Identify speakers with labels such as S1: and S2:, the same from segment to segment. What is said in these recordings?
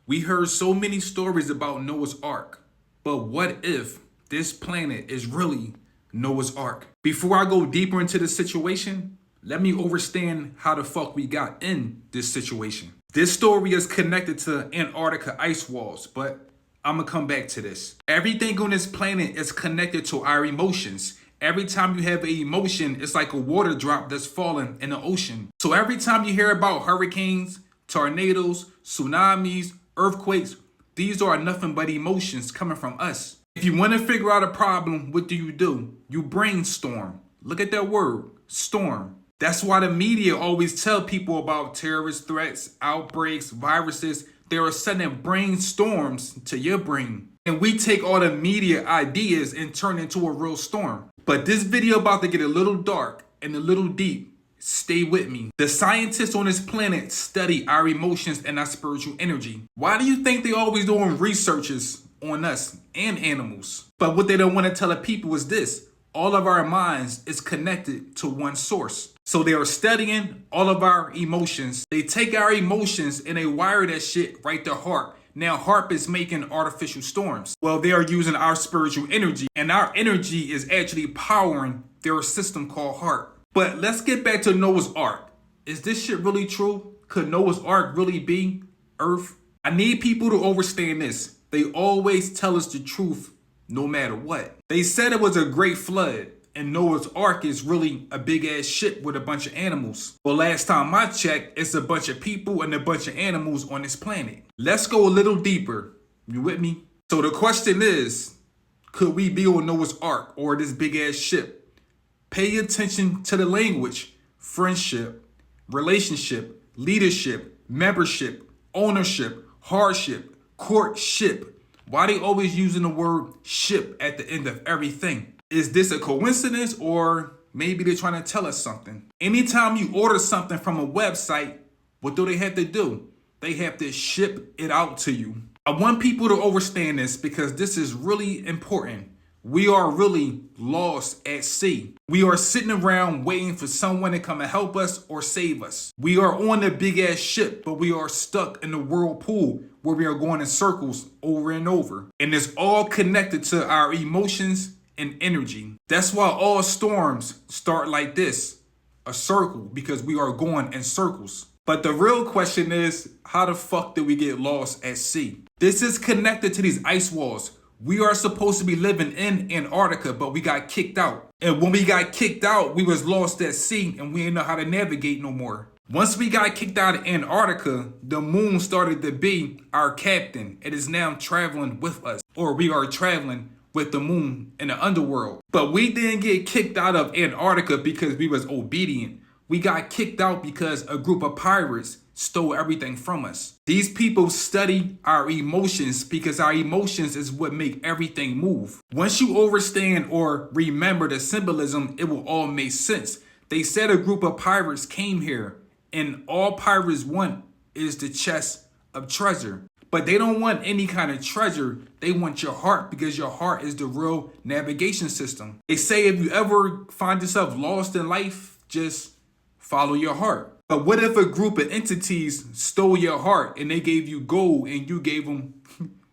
S1: We heard so many stories about Noah's Ark, but what if this planet is really Noah's Ark? Before I go deeper into the situation, let me understand how the fuck we got in this situation. This story is connected to Antarctica ice walls, but I'm gonna come back to this. Everything on this planet is connected to our emotions. Every time you have an emotion, it's like a water drop that's falling in the ocean. So every time you hear about hurricanes, tornadoes, tsunamis, earthquakes, these are nothing but emotions coming from us. If you want to figure out a problem, what do? You brainstorm. Look at that word, storm. That's why the media always tell people about terrorist threats, outbreaks, viruses. They are sending brainstorms to your brain. And we take all the media ideas and turn into a real storm. But this video about to get a little dark and a little deep. Stay with me. The scientists on this planet study our emotions and our spiritual energy. Why do you think they always doing researches on us and animals? But what they don't want to tell the people is this. All of our minds is connected to one source. So they are studying all of our emotions. They take our emotions and they wire that shit right to HAARP. Now HAARP is making artificial storms. Well, they are using our spiritual energy, and our energy is actually powering their system called HAARP. But let's get back to Noah's Ark. Is this shit really true? Could Noah's Ark really be Earth? I need people to understand this. They always tell us the truth no matter what. They said it was a great flood, and Noah's Ark is really a big ass ship with a bunch of animals. Well, last time I checked, it's a bunch of people and a bunch of animals on this planet. Let's go a little deeper. You with me? So the question is, could we be on Noah's Ark or this big ass ship? Pay attention to the language: friendship, relationship, leadership, membership, ownership, hardship, courtship. Why they always using the word ship at the end of everything? Is this a coincidence, or maybe they're trying to tell us something? Anytime you order something from a website, what do? They have to ship it out to you. I want people to understand this because this is really important. We are really lost at sea. We are sitting around waiting for someone to come and help us or save us. We are on a big ass ship, but we are stuck in the whirlpool where we are going in circles over and over. And it's all connected to our emotions and energy. That's why all storms start like this, a circle, because we are going in circles. But the real question is, how the fuck did we get lost at sea? This is connected to these ice walls. We are supposed to be living in Antarctica, but we got kicked out. And when we got kicked out, we was lost at sea and we didn't know how to navigate no more. Once we got kicked out of Antarctica, the moon started to be our captain. It is now traveling with us, or we are traveling with the moon in the underworld. But we didn't get kicked out of Antarctica because we was obedient. We got kicked out because a group of pirates stole everything from us. These people study our emotions because our emotions is what make everything move. Once you understand or remember the symbolism, it will all make sense. They said a group of pirates came here, and all pirates want is the chest of treasure. But they don't want any kind of treasure. They want your heart, because your heart is the real navigation system. They say if you ever find yourself lost in life, just follow your heart. But what if a group of entities stole your heart and they gave you gold and you gave them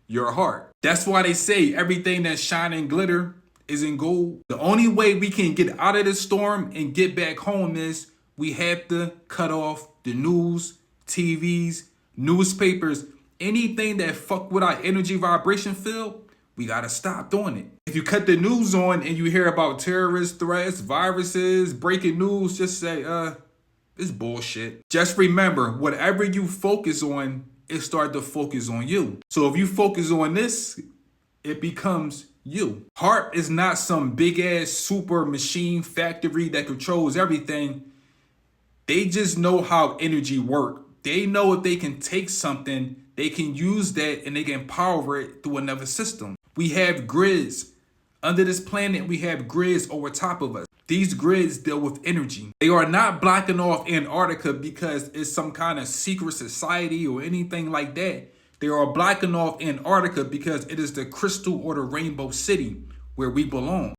S1: your heart? That's why they say everything that shine and glitter is in gold. The only way we can get out of this storm and get back home is we have to cut off the news, TVs, newspapers, anything that fuck with our energy vibration field. We gotta stop doing it. If you cut the news on and you hear about terrorist threats, viruses, breaking news, just say, it's bullshit. Just remember, whatever you focus on, it starts to focus on you. So if you focus on this, it becomes you. HAARP is not some big ass super machine factory that controls everything. They just know how energy works. They know if they can take something, they can use that and they can power it through another system. We have grids. Under this planet, we have grids over top of us. These grids deal with energy. They are not blocking off Antarctica because it's some kind of secret society or anything like that. They are blocking off Antarctica because it is the crystal or the rainbow city where we belong.